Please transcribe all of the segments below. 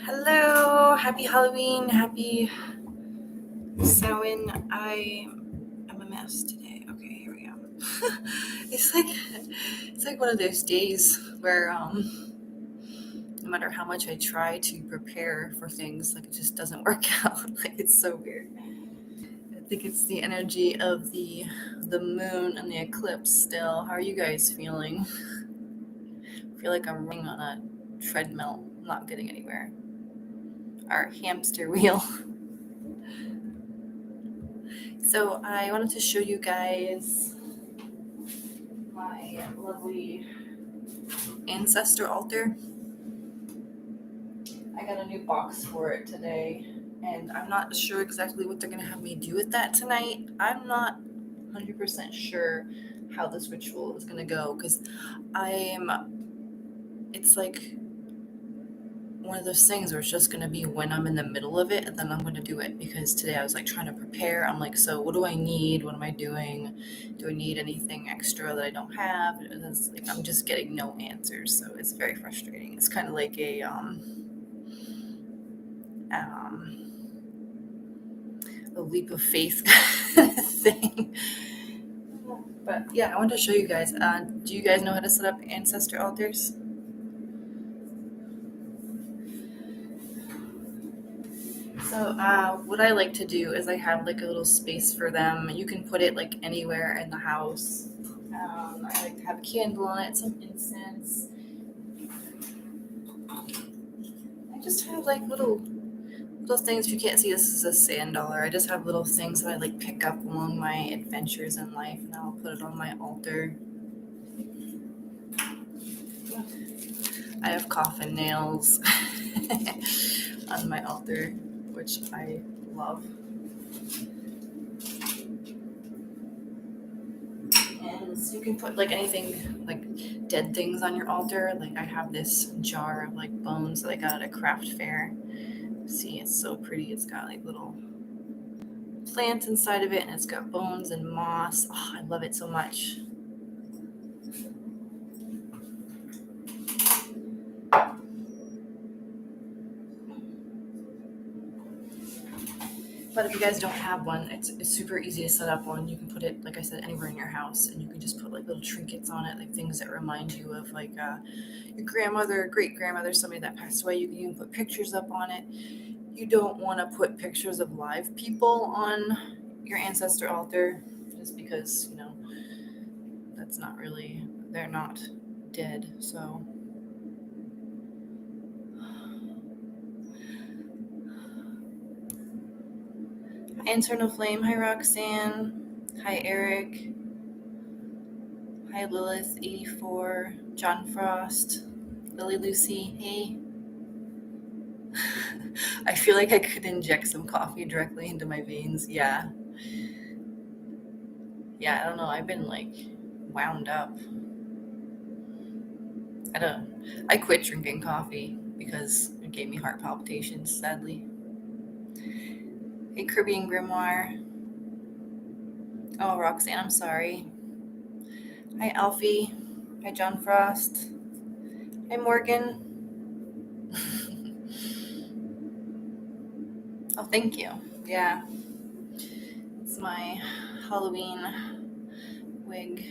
Hello, happy Halloween, happy Samhain. I'm a mess today. Okay, here we go. it's like one of those days where no matter how much I try to prepare for things, like it just doesn't work out. Like it's so weird. I think it's the energy of the moon and the eclipse still. How are you guys feeling? I feel like I'm running on a treadmill, not getting anywhere. Our hamster wheel. So I wanted to show you guys my lovely ancestor altar. I got a new box for it today, and I'm not sure exactly what they're going to have me do with that tonight. I'm not 100% sure how this ritual is going to go, because it's like one of those things where it's just going to be when I'm in the middle of it, and then I'm going to do it, because today I was like trying to prepare. I'm like, so what do I need? What am I doing? Do I need anything extra that I don't have? And it's like, I'm just getting no answers. So it's very frustrating. It's kind of like a leap of faith thing. But yeah, I wanted to show you guys. Do you guys know how to set up ancestor altars? So what I like to do is I have like a little space for them. You can put it like anywhere in the house. I like to have a candle on it, some incense. I just have like little things. If you can't see, this is a sand dollar. I just have little things that I like pick up along my adventures in life, and I'll put it on my altar. I have coffin nails on my altar, which I love. And so you can put like anything, like dead things on your altar. Like I have this jar of like bones that I got at a craft fair. See, it's so pretty. It's got like little plants inside of it, and it's got bones and moss. Oh, I love it so much. But if you guys don't have one, it's super easy to set up one. You can put it, like I said, anywhere in your house, and you can just put like little trinkets on it, like things that remind you of like your grandmother, great grandmother, somebody that passed away. You can even put pictures up on it. You don't want to put pictures of live people on your ancestor altar, just because, that's not really, they're not dead. So hi, Internal Flame. Hi, Roxanne. Hi, Eric. Hi, Lilith 84. John Frost. Lily Lucy. Hey. I feel like I could inject some coffee directly into my veins. Yeah, I don't know. I've been like wound up. I quit drinking coffee because it gave me heart palpitations, sadly. Hey, Caribbean Grimoire. Oh, Roxanne, I'm sorry. Hi, Alfie. Hi, John Frost. Hi, Morgan. Oh, thank you. Yeah. It's my Halloween wig.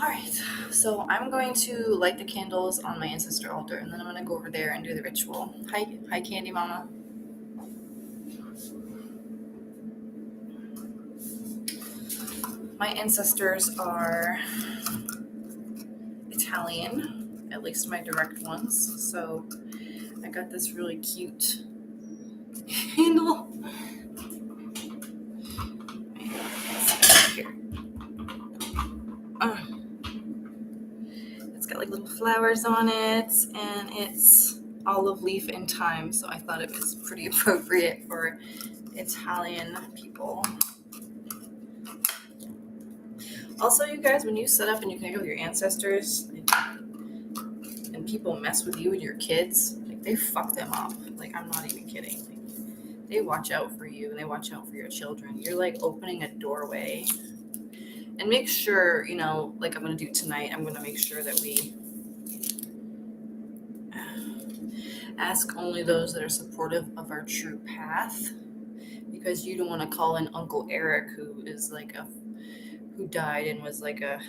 Alright, so I'm going to light the candles on my ancestor altar, and then I'm going to go over there and do the ritual. Hi, Candy Mama. My ancestors are Italian, at least my direct ones, so I got this really cute candle. Here. It's got like little flowers on it, and it's olive leaf and thyme, so I thought it was pretty appropriate for Italian people. Also, you guys, when you set up and you connect with your ancestors, and people mess with you and your kids, like they fuck them up. Like, I'm not even kidding. Like, they watch out for you and they watch out for your children. You're like opening a doorway. And make sure, like I'm gonna do tonight, I'm gonna make sure that we Ask only those that are supportive of our true path, because you don't want to call in Uncle Eric, who died and was like a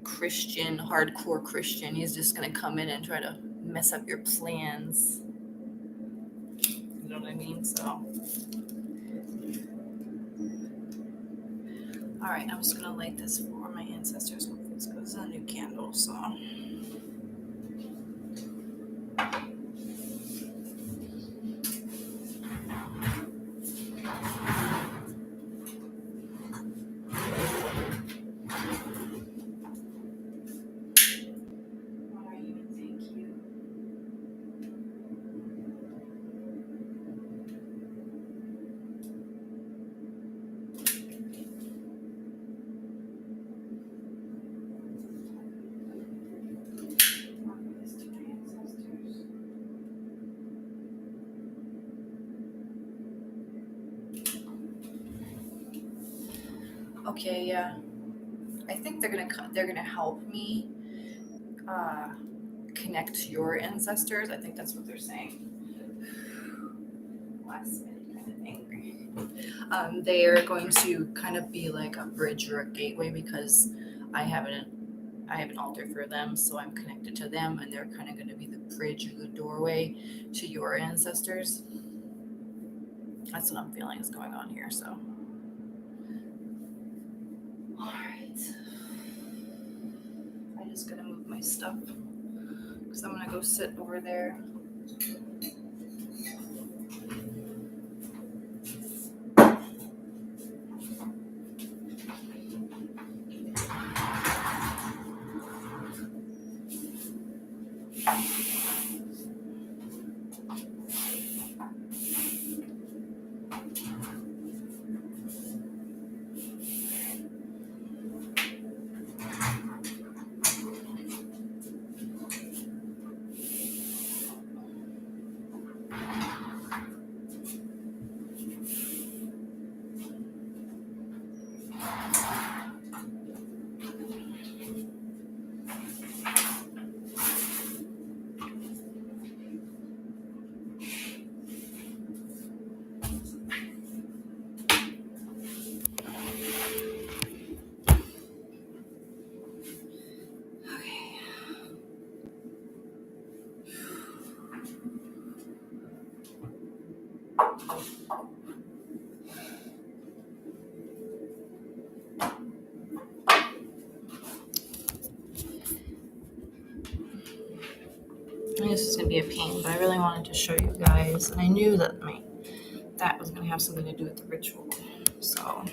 Christian, hardcore Christian. He's just gonna come in and try to mess up your plans. You know what I mean? So, all right, I'm just gonna light this for my ancestors. This goes in a new candle. So. Okay, yeah. I think they're gonna help me connect to your ancestors. I think that's what they're saying. Last minute kind of angry. They are going to kind of be like a bridge or a gateway, because I have an altar for them, so I'm connected to them, and they're kind of going to be the bridge or the doorway to your ancestors. That's what I'm feeling is going on here. So, all right, I'm just gonna move my stuff because I'm gonna go sit over there. This is going to be a pain, but I really wanted to show you guys, and I knew that that was going to have something to do with the ritual. So,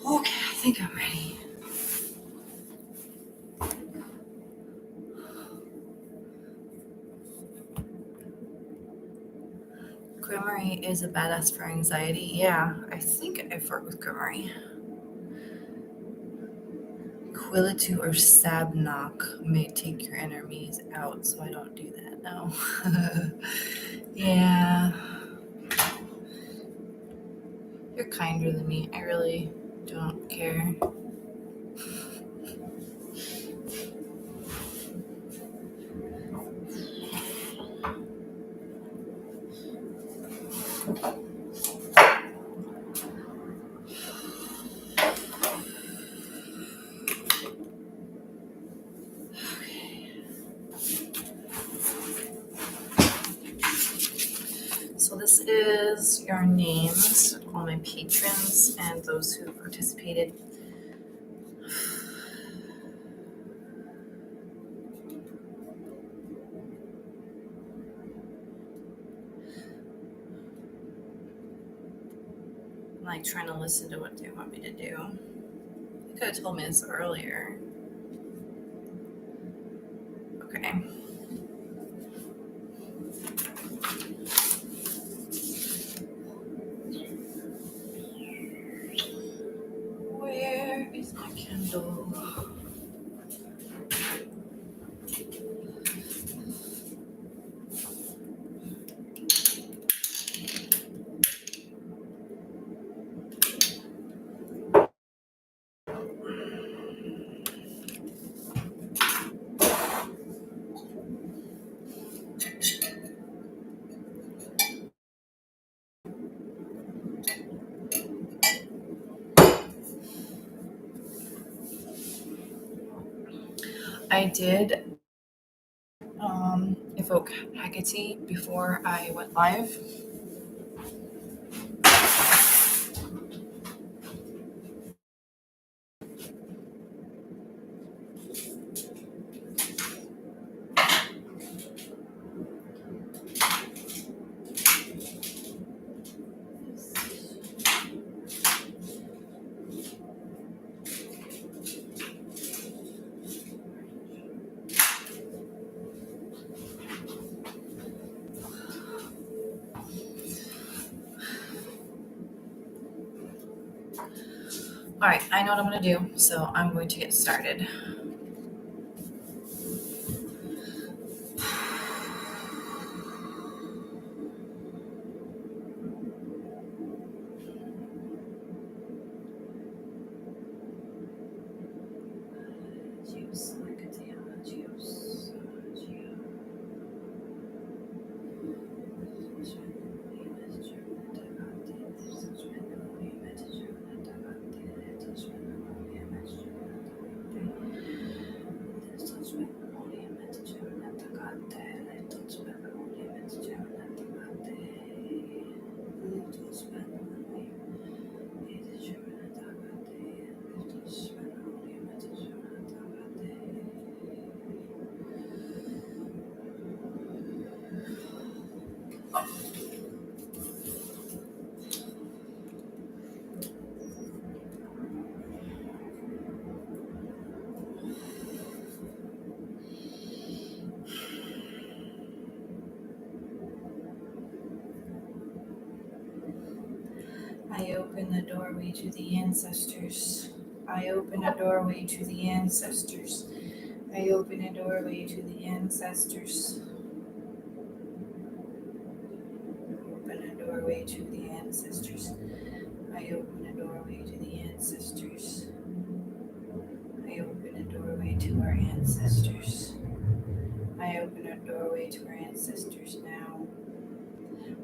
okay, I think I'm ready. Grimory is a badass for anxiety. Yeah, I think I've worked with Grimory. Quilitu or Sabnock may take your enemies out, so I don't do that. No. Yeah. You're kinder than me. I really don't care. So this is your names, all my patrons and those who participated. I'm like trying to listen to what they want me to do. Could have told me this earlier. Okay. Where is my candle? I did evoke Hecate before I went live. All right, I know what I'm going to do, so I'm going to get started. I open the doorway to the ancestors. I open a doorway to the ancestors. I open a doorway to the ancestors. Open a doorway to the ancestors. I open a doorway to the ancestors. I open a doorway to our ancestors. I open a doorway to our ancestors now.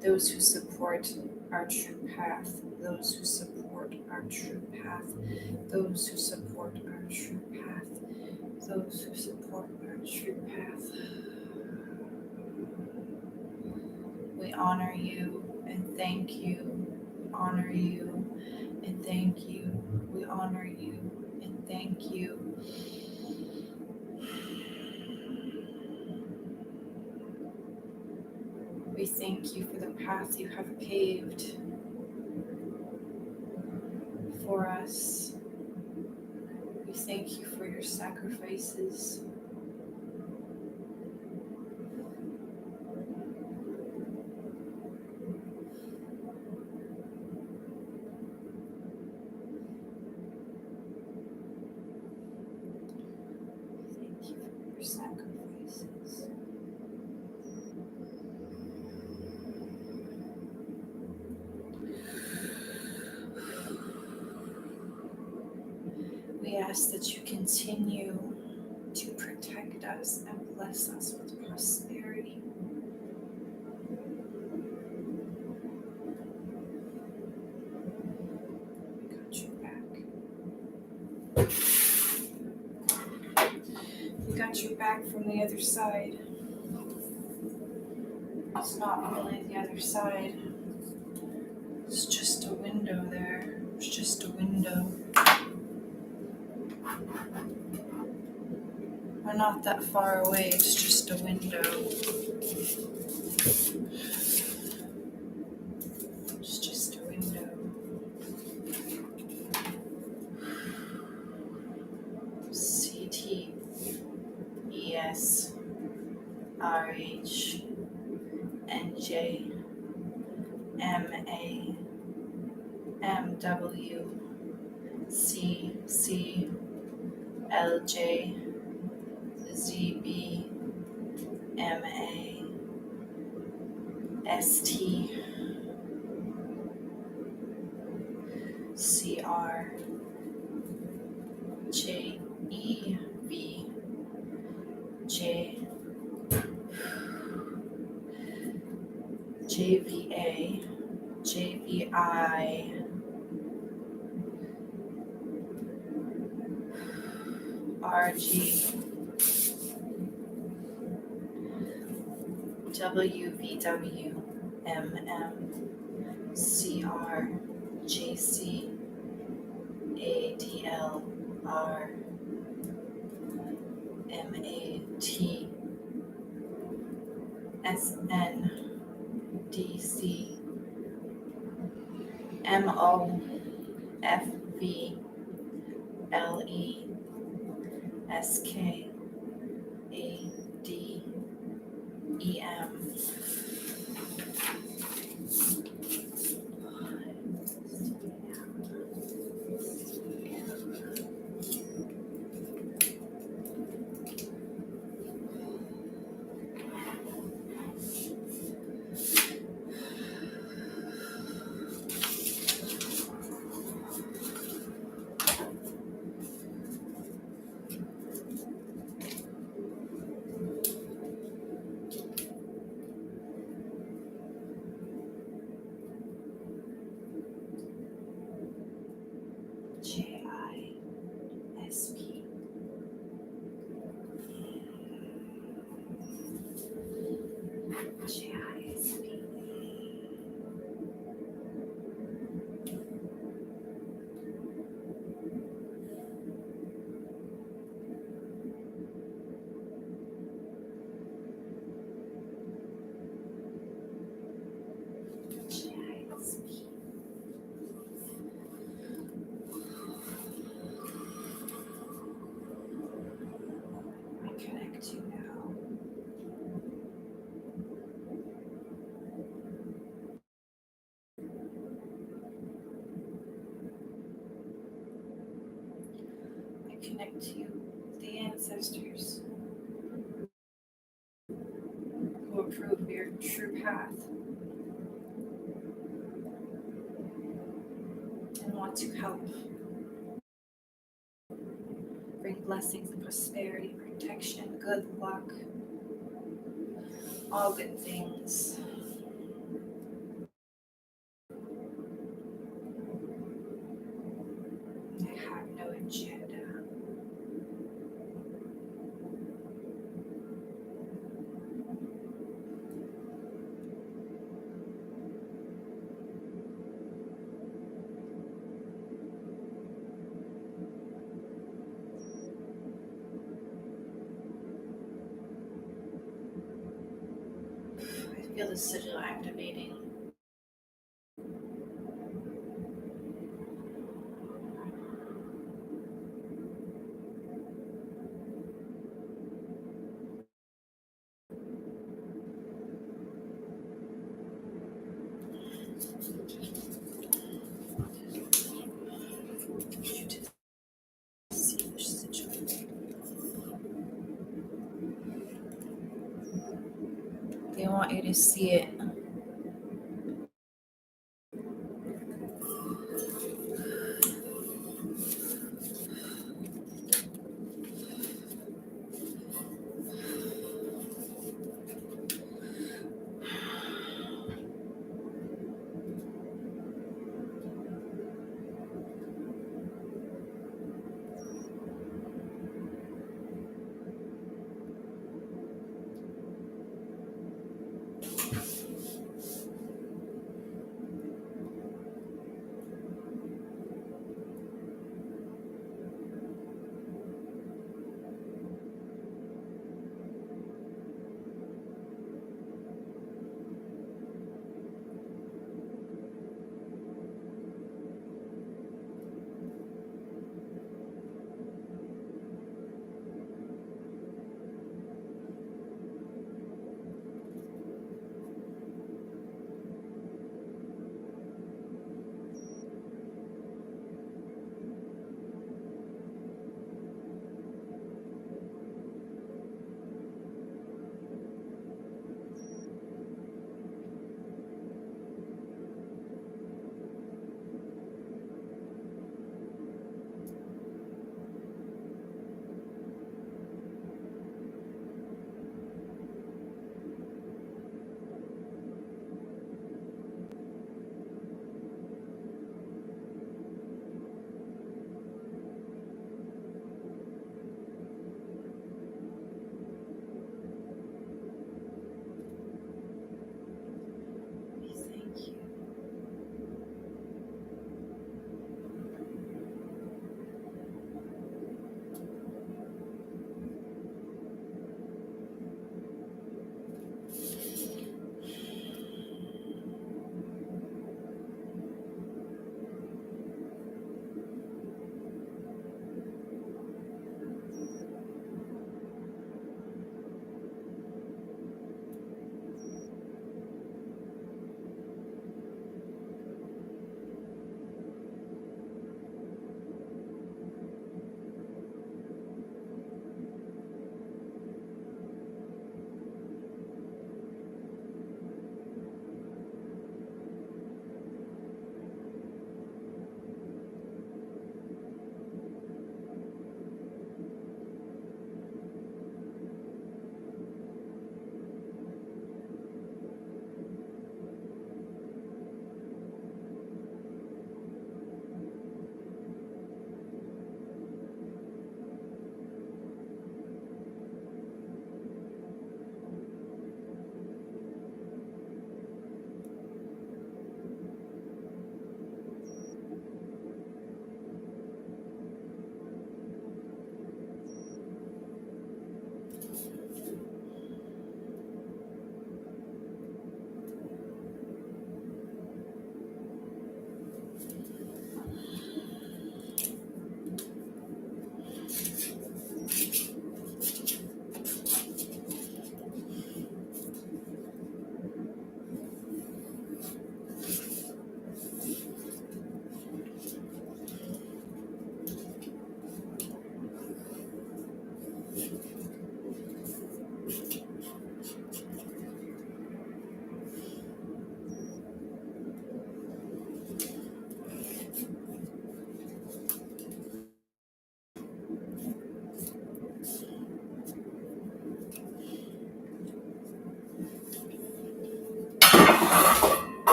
Those who support our true path. Those who support our true path. Those who support our true path. Those who support our true path. We honor you and thank you. We honor you and thank you. We honor you and thank you. We thank you for the path you have paved for us. We thank you for your sacrifices. Thank you for your sacrifices. We ask that you continue to protect us and bless us with prosperity. We got your back. We got your back from the other side. It's not really the other side. It's just a window there. It's just a window. We're not that far away. It's just a window. It's just a window. Connect to the ancestors who approve your true path and want to help bring blessings and prosperity, protection, good luck, all good things. I have no agenda. I feel the sigil activating. They want you to see it.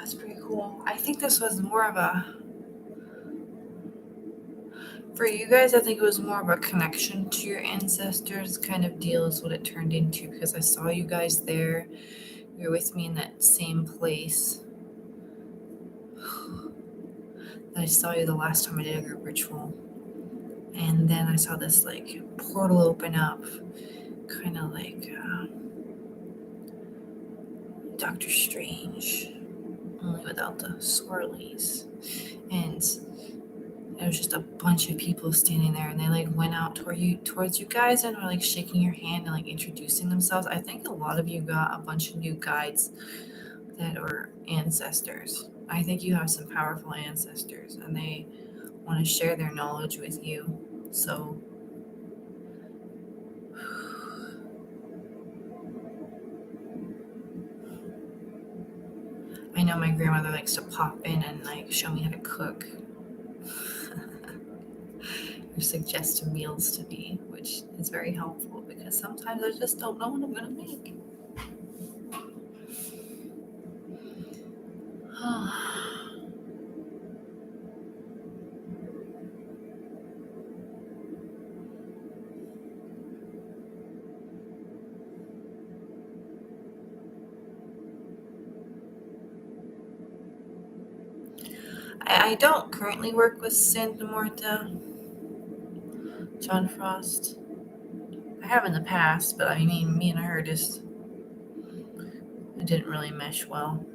That's pretty cool. I think this was more of a, for you guys, I think it was more of a connection to your ancestors kind of deal is what it turned into, because I saw you guys there. You were with me in that same place that I saw you the last time I did a group ritual. And then I saw this like portal open up, kind of like Doctor Strange, only without the swirlies. And there was just a bunch of people standing there, and they like went out towards you guys, and were like shaking your hand and like introducing themselves. I think a lot of you got a bunch of new guides that are ancestors. I think you have some powerful ancestors, and they want to share their knowledge with you. So I know my grandmother likes to pop in and like show me how to cook or suggest meals to me, which is very helpful because sometimes I just don't know what I'm gonna make. I don't currently work with Santa Marta, John Frost. I have in the past, but I mean, me and her just, it didn't really mesh well.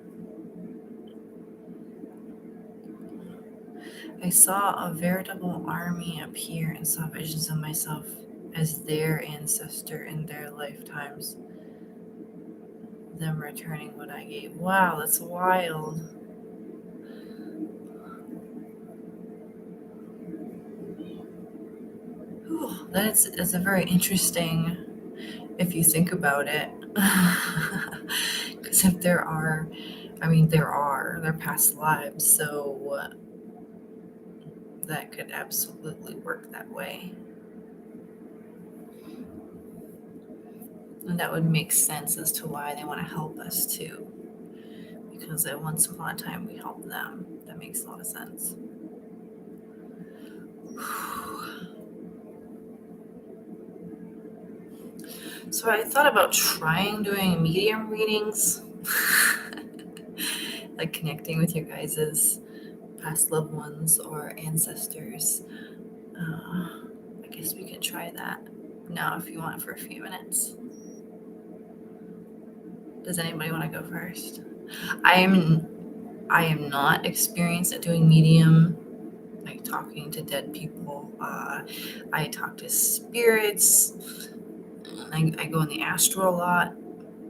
I saw a veritable army appear and saw visions of myself as their ancestor in their lifetimes, them returning what I gave. Wow, that's wild. Whew, that's a very interesting, if you think about it. Because if there are, I mean, they're past lives, so that could absolutely work that way. And that would make sense as to why they want to help us too. Because at once upon a time we helped them. That makes a lot of sense. So I thought about trying doing medium readings, like connecting with your guys' past loved ones or ancestors. I guess we could try that now if you want for a few minutes. Does anybody want to go first? I am not experienced at doing medium, like talking to dead people. I talk to spirits. I go in the astral a lot,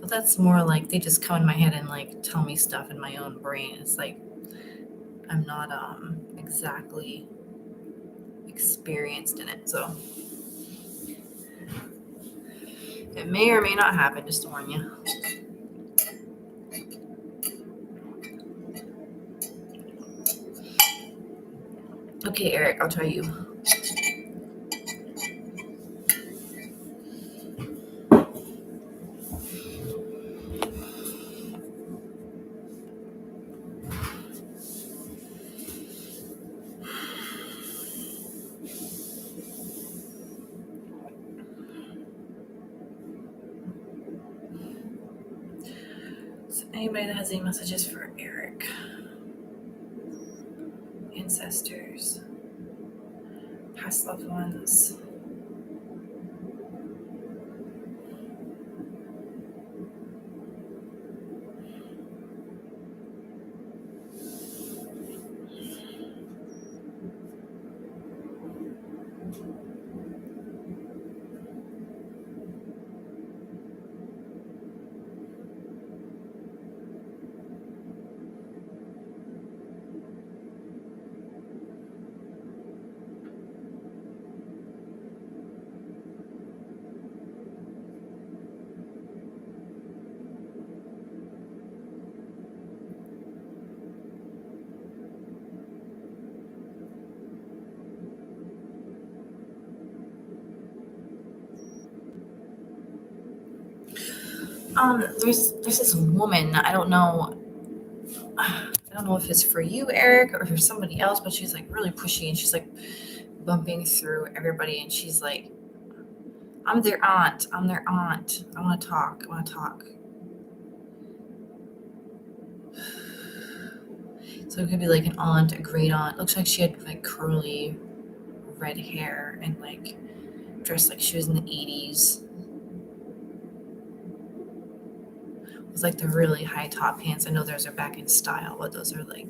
but that's more like they just come in my head and like tell me stuff in my own brain. It's like I'm not exactly experienced in it, so it may or may not happen, just to warn you. Okay, Eric, I'll try you. So anybody that has any messages for Eric? Ancestors, past loved ones. There's this woman. I don't know. don't know if it's for you, Eric, or for somebody else, but she's like really pushy and she's like bumping through everybody and she's like, I'm their aunt. I'm their aunt. I want to talk. I want to talk. So it could be like an aunt, a great aunt. Looks like she had like curly red hair and like dressed like she was in the 80s. It was like the really high top pants. I know those are back in style, but those are like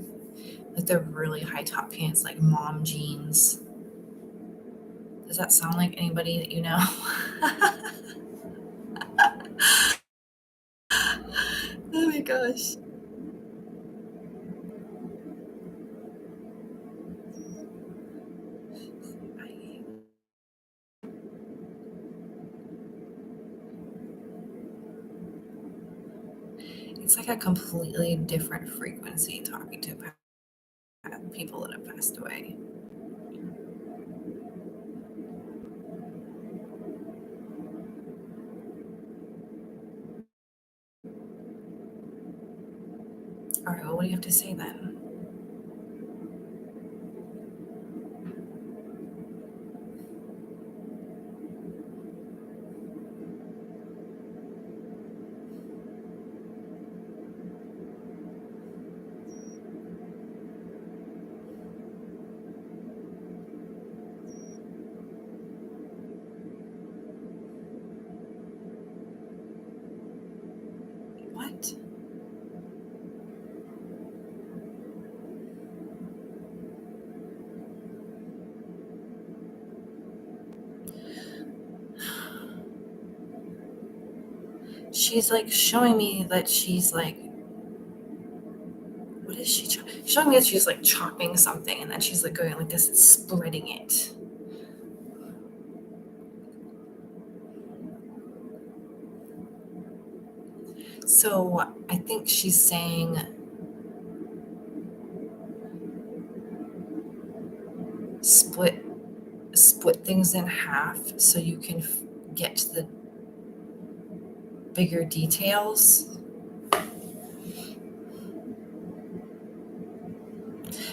the really high top pants, like mom jeans. Does that sound like anybody that you know? Oh my gosh. It's like a completely different frequency talking to people that have passed away. All right, well, what do you have to say then? What? She's like showing me that she's like, what is she showing me that she's like chopping something and then she's like going like this and spreading it. So I think she's saying split things in half so you can get to the bigger details.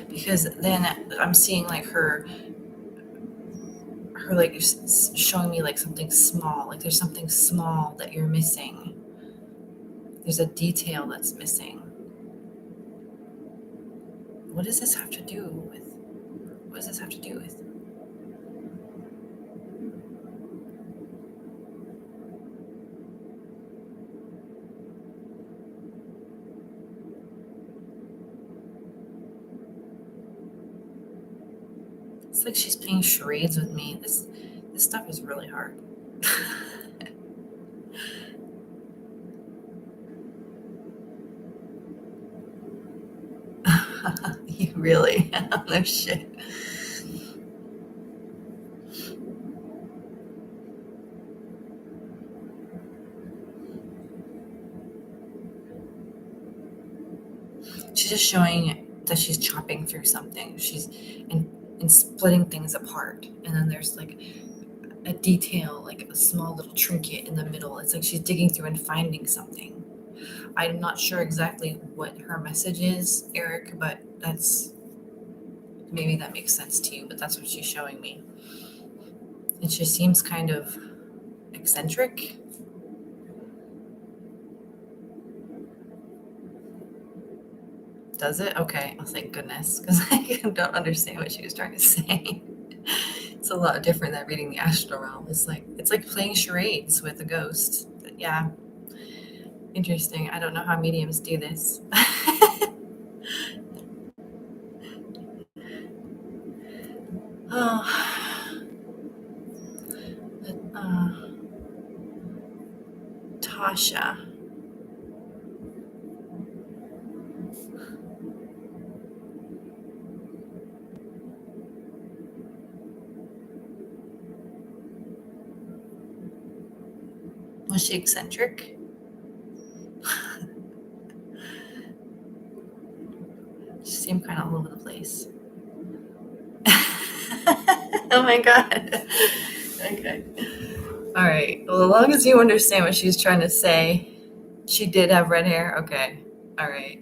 Because then I'm seeing like her like showing me like something small, like there's something small that you're missing. There's a detail that's missing. What does this have to do with? What does this have to do with? It's like she's playing charades with me. This stuff is really hard. You really? No shit. She's just showing that she's chopping through something. She's and splitting things apart. And then there's like a detail, like a small little trinket in the middle. It's like she's digging through and finding something. I'm not sure exactly what her message is, Eric, but that's maybe that makes sense to you, but that's what she's showing me. And she seems kind of eccentric. Does it? Okay. Oh, thank goodness, because I don't understand what she was trying to say. It's a lot different than reading the astral realm. It's like playing charades with a ghost. But yeah, interesting. I don't know how mediums do this. Oh, but, Tasha. Was she eccentric? She seemed kind of all over the place. Oh my god. Okay. All right. Well, as long as you understand what she's trying to say, she did have red hair. Okay. All right.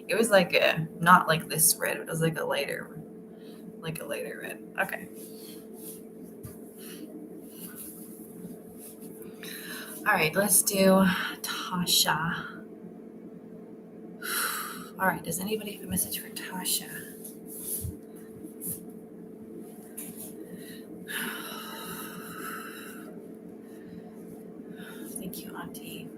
It was like not like this red. It was like a lighter red. Okay. All right, let's do Tasha. All right, does anybody have a message for Tasha? Thank you, Auntie.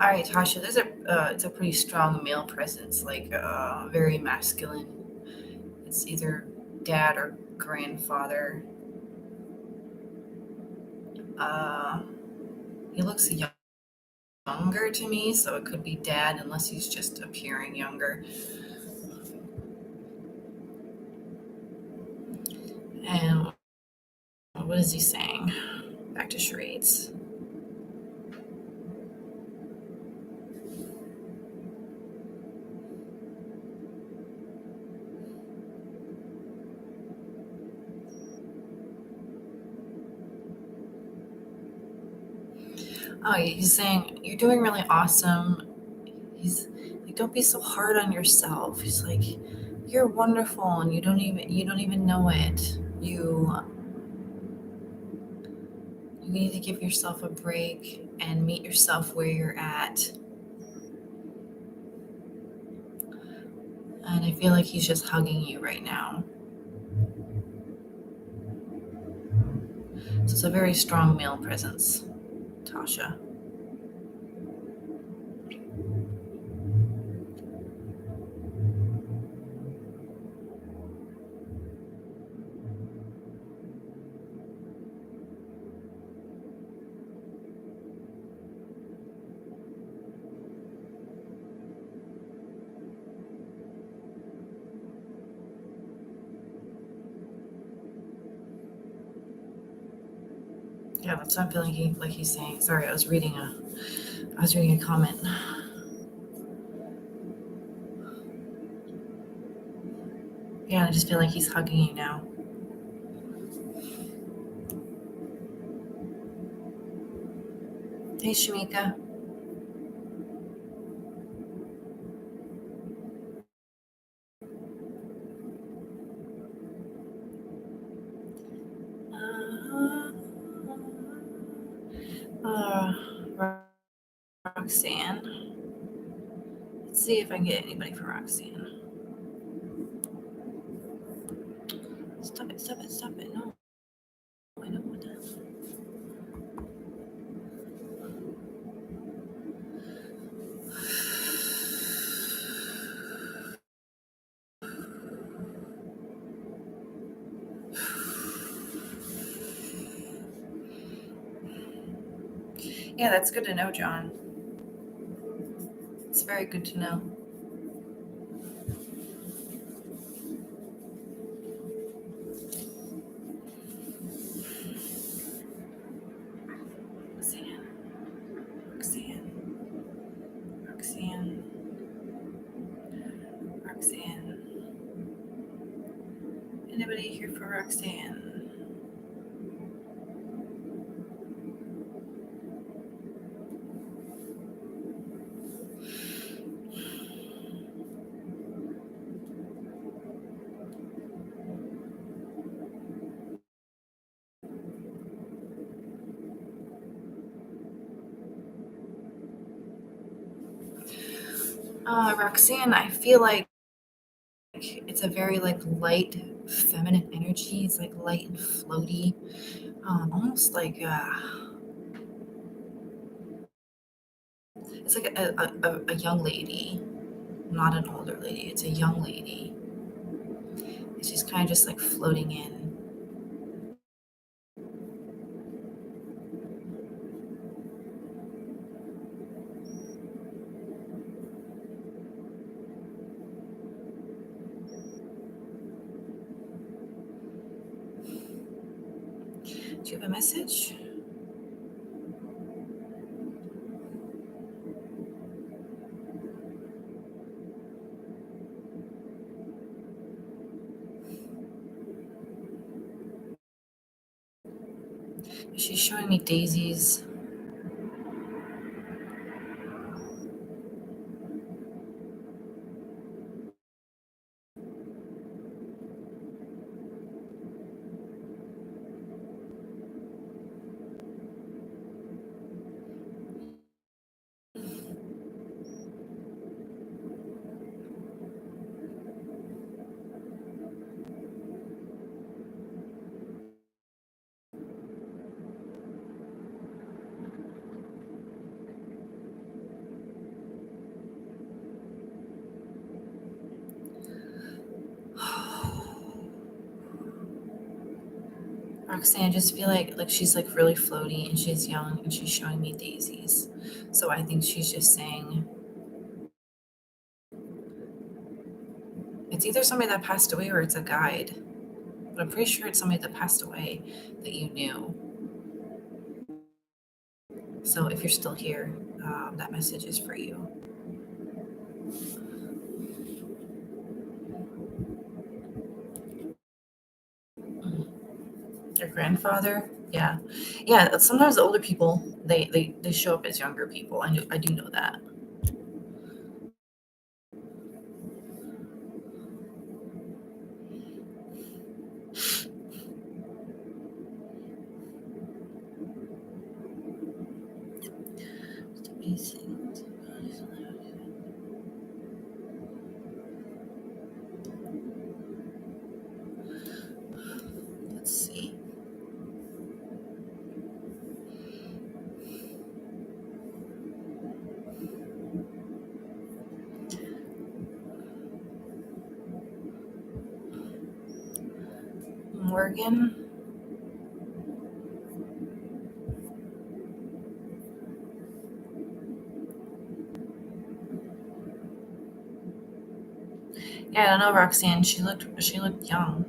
All right, Tasha, it's a pretty strong male presence, like very masculine. It's either dad or grandfather. He looks younger to me, so it could be dad unless he's just appearing younger. And what is he saying? Back to charades. Oh, he's saying you're doing really awesome. He's like, don't be so hard on yourself. He's like, you're wonderful, and you don't even know it. You need to give yourself a break and meet yourself where you're at. And I feel like he's just hugging you right now. So it's a very strong male presence, Tasha. Yeah, that's what I'm feeling. Like he's saying. Sorry, I was reading a comment. Yeah, I just feel like he's hugging you now. Hey, Shamika. Uh, Roxanne. Let's see if I can get anybody for Roxanne. Stop it. No, I don't want that. Yeah, that's good to know, John. It's very good to know. Roxanne. Anybody here for Roxanne? Roxanne, I feel like it's a very like light feminine energy. It's like light and floaty, almost like it's like a young lady, not an older lady. It's a young lady. It's just kind of just like floating in. Do you have a message? She's showing me daisies. Roxanne, I just feel like she's like really floaty and she's young and she's showing me daisies. So I think she's just saying it's either somebody that passed away or it's a guide. But I'm pretty sure it's somebody that passed away that you knew. So if you're still here, that message is for you. Your grandfather? Yeah. Yeah, sometimes the older people, they show up as younger people. I do know that. Let's see. Morgan. Yeah, I don't know, Roxanne. She looked young.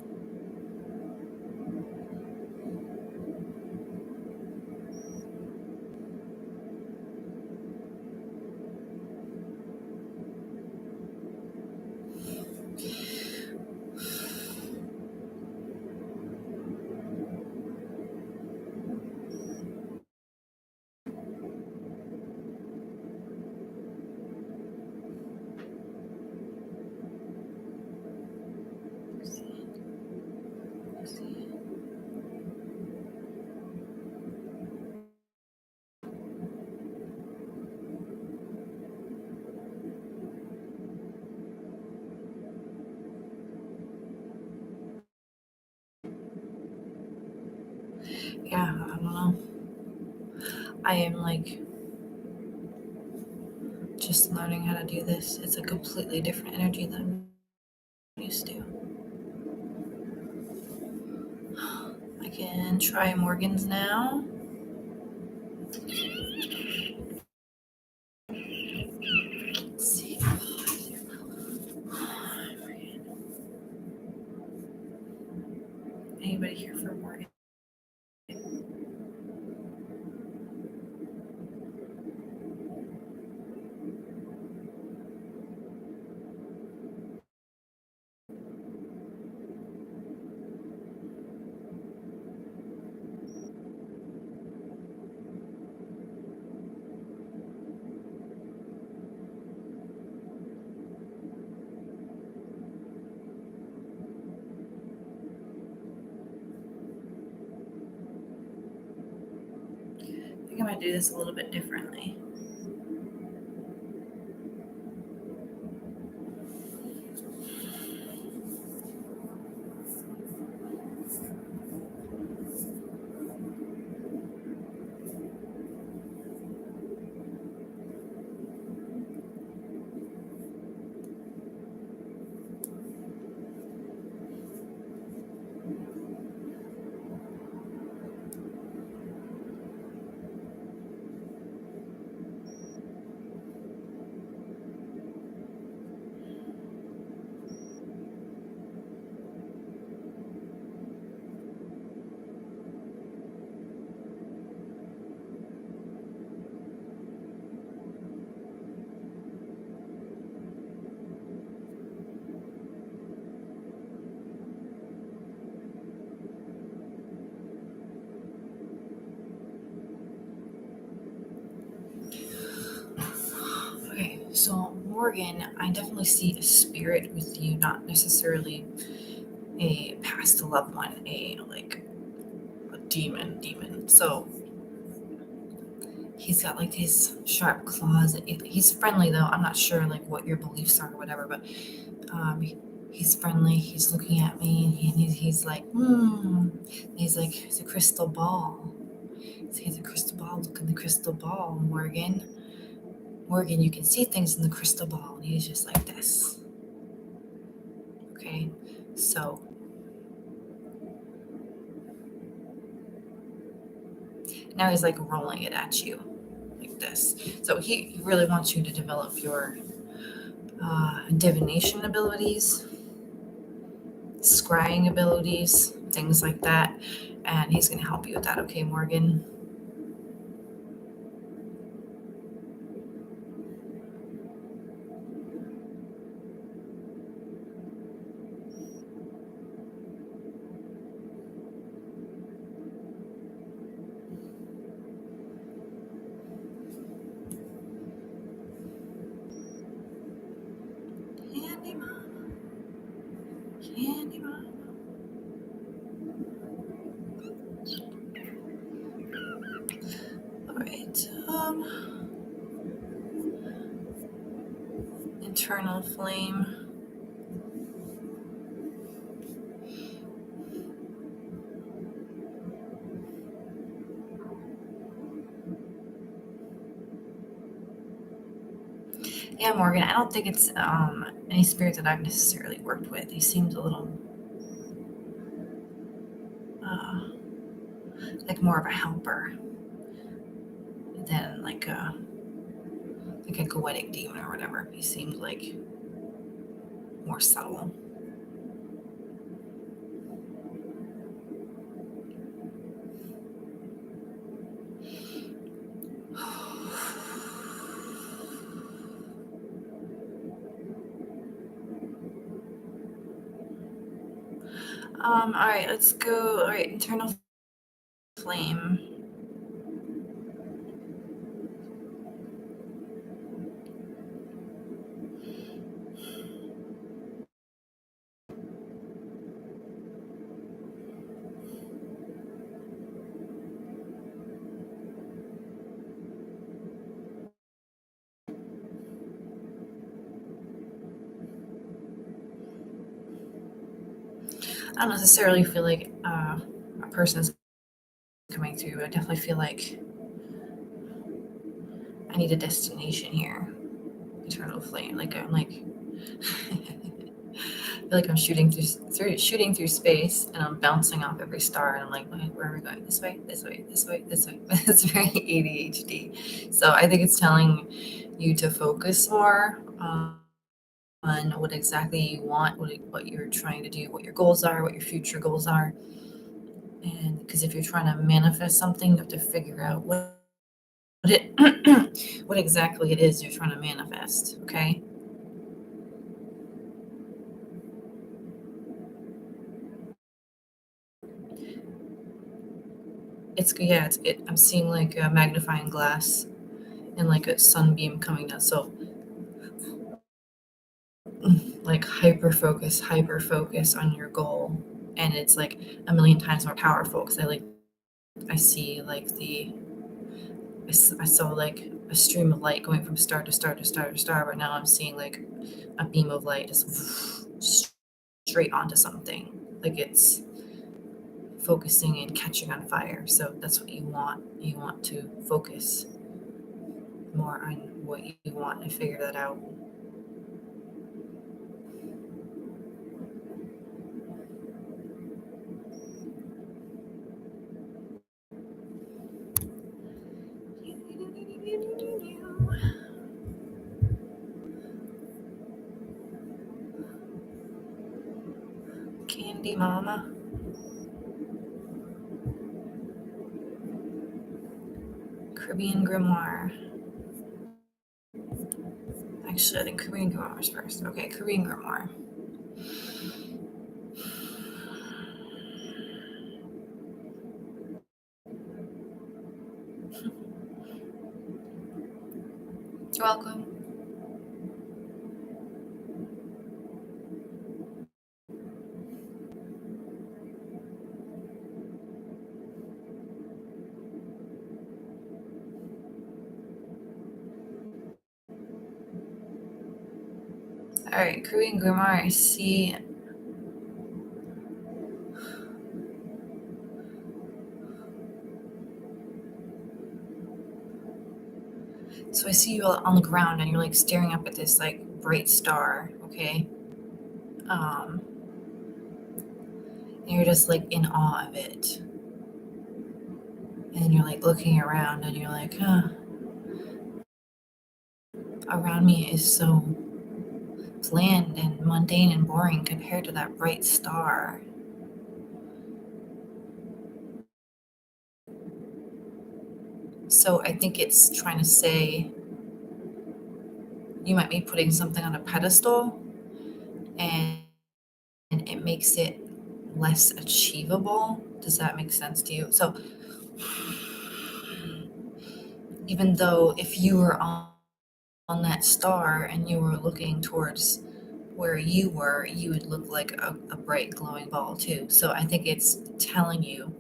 Yeah, I don't know. I am like just learning how to do this. It's a completely different energy than I'm used to. I can try Morgan's now. Let's see. Anybody here for Morgan? I think I'm gonna do this a little bit differently. Morgan, I definitely see a spirit with you, not necessarily a past loved one, a demon. So he's got like his sharp claws. He's friendly though. I'm not sure like what your beliefs are or whatever, but um, he's friendly. He's looking at me, and he's like, He's like, it's a crystal ball. He's a crystal ball. Look in the crystal ball, Morgan. Morgan, you can see things in the crystal ball. And he's just like this. Okay, so now he's like rolling it at you like this. So he really wants you to develop your divination abilities, scrying abilities, things like that. And he's going to help you with that. Okay, Morgan? Candy Mama. Candy Mama. All right. Internal flame. Yeah, Morgan, I don't think it's any spirit that I've necessarily worked with. He seems a little like more of a helper than like a goetic demon or whatever. He seems like more subtle. All right, let's go. All right, internal flame. I don't necessarily feel like a person is coming through. I definitely feel like I need a destination here. Eternal flame. Like I'm like I feel like I'm shooting through space, and I'm bouncing off every star, and I'm like, where are we going? This way, this way, this way, this way. It's very ADHD. So I think it's telling you to focus more on what exactly you want, what you're trying to do, what your goals are, what your future goals are. And because if you're trying to manifest something, you have to figure out what what exactly it is you're trying to manifest. Okay. I'm seeing like a magnifying glass and like a sunbeam coming down. So like hyper focus on your goal, and it's like a million times more powerful because I see like I saw like a stream of light going from star to star to star to star, but now I'm seeing like a beam of light just straight onto something. Like it's focusing and catching on fire. So that's what you want. You want to focus more on what you want and figure that out. Candy Mama. Caribbean Grimoire. Actually, I think Caribbean Grimoire was first. Okay, Caribbean Grimoire. You're welcome. All right, Korean Grimoire, I see. So I see you on the ground and you're like staring up at this like bright star, okay? And you're just like in awe of it. And you're like looking around and you're like, huh, around me is so bland and mundane and boring compared to that bright star. So I think it's trying to say you might be putting something on a pedestal and it makes it less achievable. Does that make sense to you? So even though if you were on that star and you were looking towards where you were, you would look like a bright glowing ball too. So I think it's telling you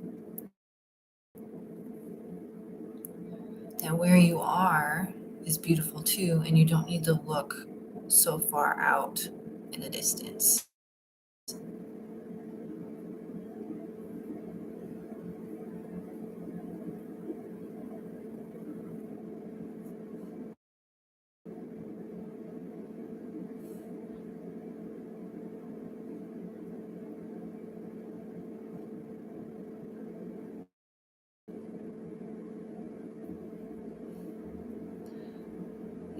that where you are is beautiful too, and you don't need to look so far out in the distance.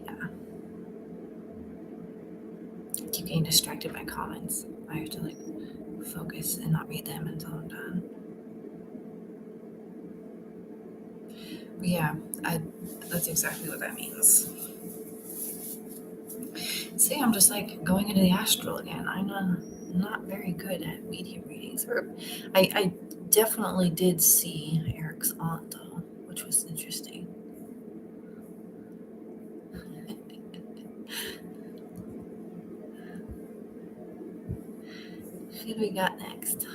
Yeah. I keep getting distracted by comments. I have to like focus and not read them until I'm done. But yeah, that's exactly what that means. See, I'm just like going into the astral again. I'm not very good at medium readings. Or I definitely did see Eric's aunt though, which was interesting. Who do we got next?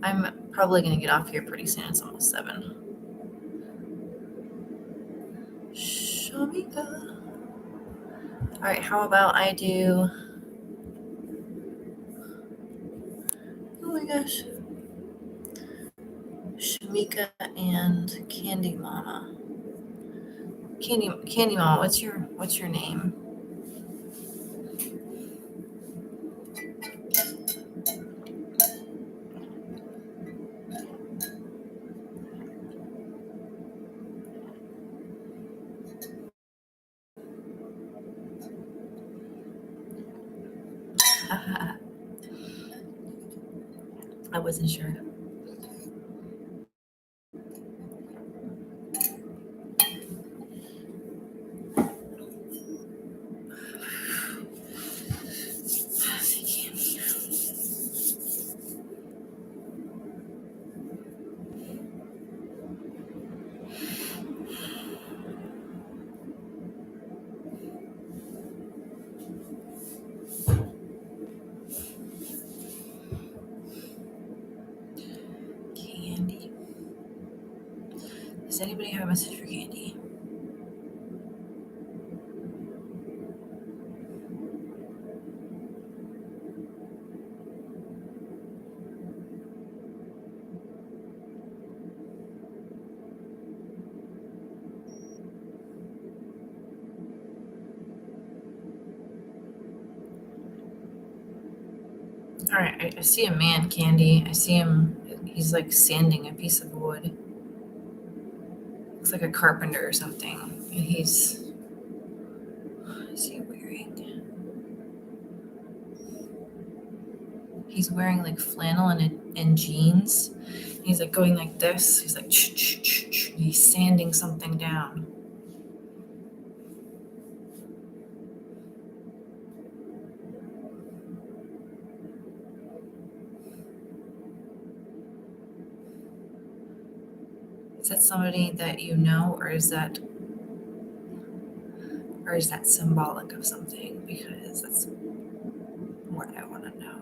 I'm probably gonna get off here pretty soon. It's almost 7. Shamika. All right, how about I do? Oh my gosh, Shamika and Candy Mama. Candy Mama, what's your name? I wasn't sure. Candy. Does anybody have a message for Candy? All right, I see a man, Candy. I see him. He's like sanding a piece of wood. Looks like a carpenter or something. And he's. Is he wearing? He's wearing like flannel and jeans. And he's like going like this. He's like. He's sanding something down. Is that somebody that you know, or is that symbolic of something? Because that's what I want to know.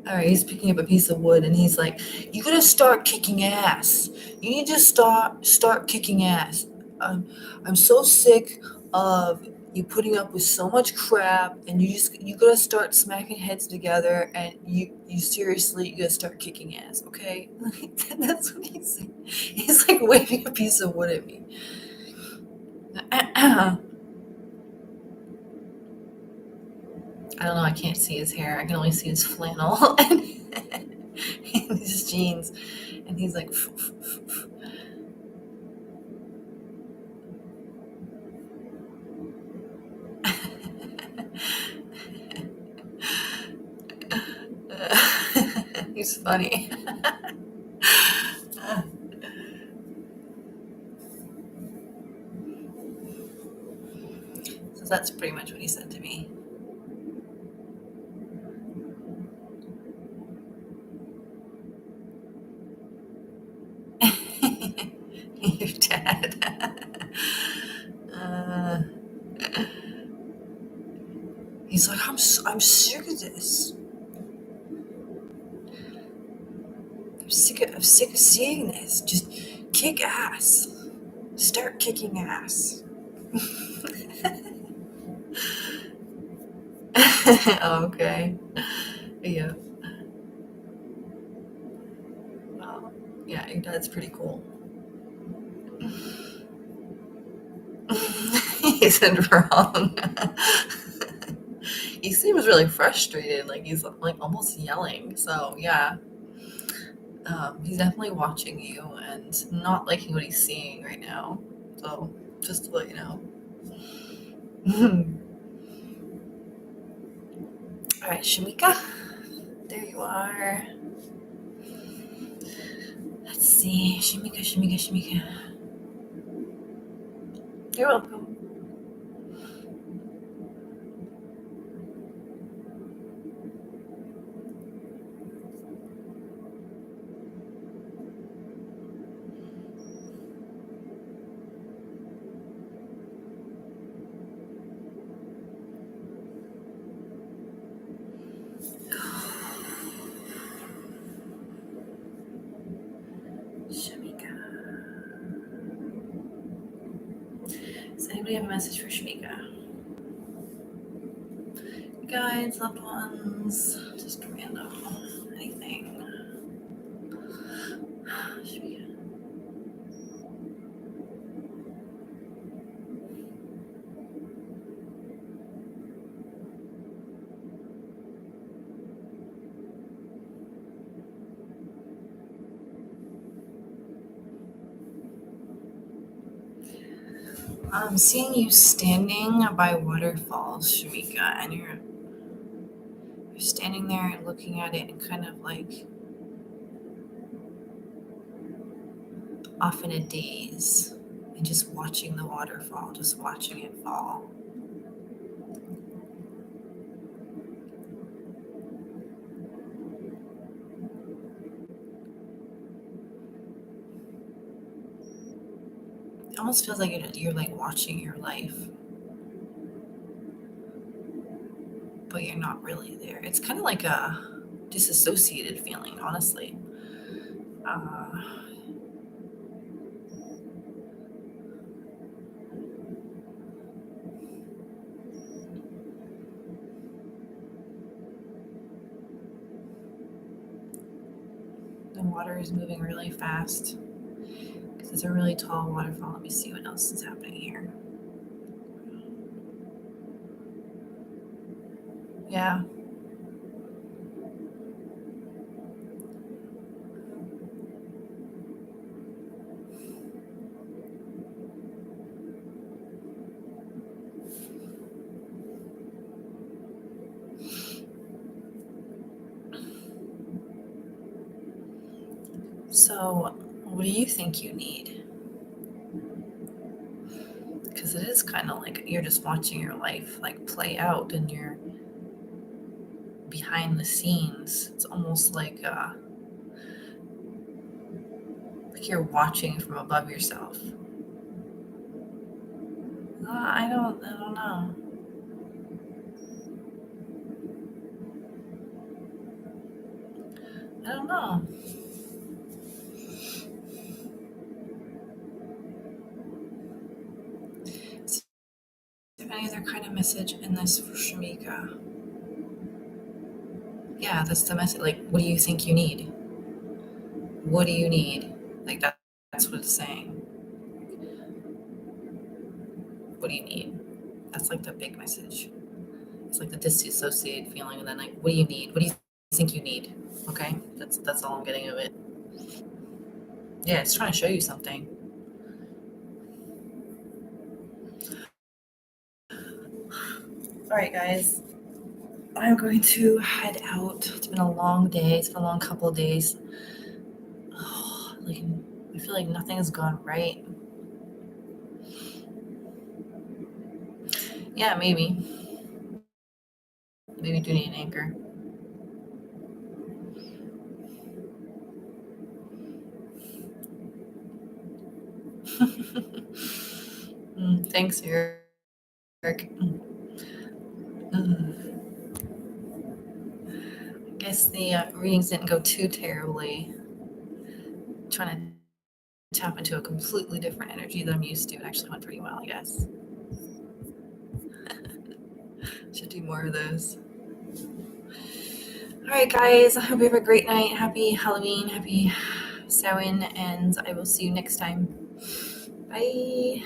All right, he's picking up a piece of wood and he's like, "You gotta start kicking ass. You need to start kicking ass. I'm so sick of you putting up with so much crap, and you gotta start smacking heads together, and you seriously you gotta start kicking ass, okay?" That's what he's saying. He's like waving a piece of wood at me. I don't know. I can't see his hair. I can only see his flannel and his jeans. And he's like, he's funny. So that's pretty much what he said to me. Your dad. uh, he's like, I'm sick of this. I'm sick of seeing this. Just kick ass. Start kicking ass. Okay. Yeah. Well, yeah, your dad's pretty cool. He said wrong. He seems really frustrated, like he's like almost yelling. So yeah, he's definitely watching you and not liking what he's seeing right now. So just to let you know. All right, Shamika, there you are. Let's see, Shamika, Shamika, Shamika. You're welcome. Shamika. Does anybody have a message for Shamika? Guides, loved ones, just random, anything. Shamika. I'm seeing you standing by waterfalls, Shamika, and you're standing there and looking at it and kind of like off in a daze and just watching the waterfall, just watching it fall. It almost feels like you're like watching your life, but you're not really there. It's kind of like a disassociated feeling, honestly. Uh, the water is moving really fast because it's a really tall waterfall. Let me see what else is happening here. Yeah. So, what do you think you need? Because it is kind of like you're just watching your life like play out and you're behind the scenes. It's almost like you're watching from above yourself. I don't know. I don't know. Is there any other kind of message in this for Shamika? Yeah, that's the message. Like, what do you think you need? What do you need? Like that's what it's saying. What do you need? That's like the big message. It's like the disassociated feeling, and then like, what do you need? What do you think you need? Okay, that's all I'm getting of it. Yeah, it's trying to show you something. All right, guys, I'm going to head out. It's been a long day. It's been a long couple of days. Oh, like I feel like nothing has gone right. Yeah, maybe do need an anchor. Thanks, Eric. Mm. I guess the readings didn't go too terribly. Trying to tap into a completely different energy that I'm used to. It actually went pretty well, I guess. Should do more of those. All right, guys. I hope you have a great night. Happy Halloween. Happy Samhain. And I will see you next time. Bye.